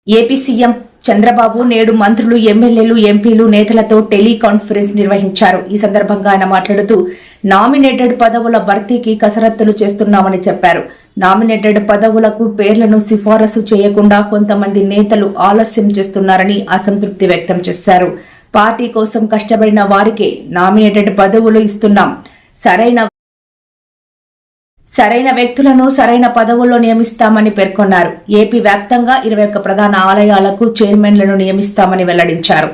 AP CM Chandrababu నేడు మంత్రులు, ఎమ్మెల్యేలు, ఎంపీలు, నేతలతో టెలికాన్ఫరెన్స్ నిర్వహించారు. ఈ సందర్భంగా ఆయన మాట్లాడుతూ నామినేటెడ్ పదవుల భర్తీకి కసరత్తులు చేస్తున్నామని చెప్పారు. నామినేటెడ్ పదవులకు పేర్లను సిఫారసు చేయకుండా కొంతమంది నేతలు ఆలస్యం చేస్తున్నారని అసంతృప్తి వ్యక్తం చేశారు. పార్టీ కోసం కష్టపడిన వారికే నామినేటెడ్ పదవులు ఇస్తున్నాం. సరైన వ్యక్తులను సరైన పదవుల్లో నియమిస్తామని పేర్కొన్నారు. ఏపీ వ్యాప్తంగా 21 ప్రధాన ఆలయాలకు చైర్మన్లను నియమిస్తామని వెల్లడించారు.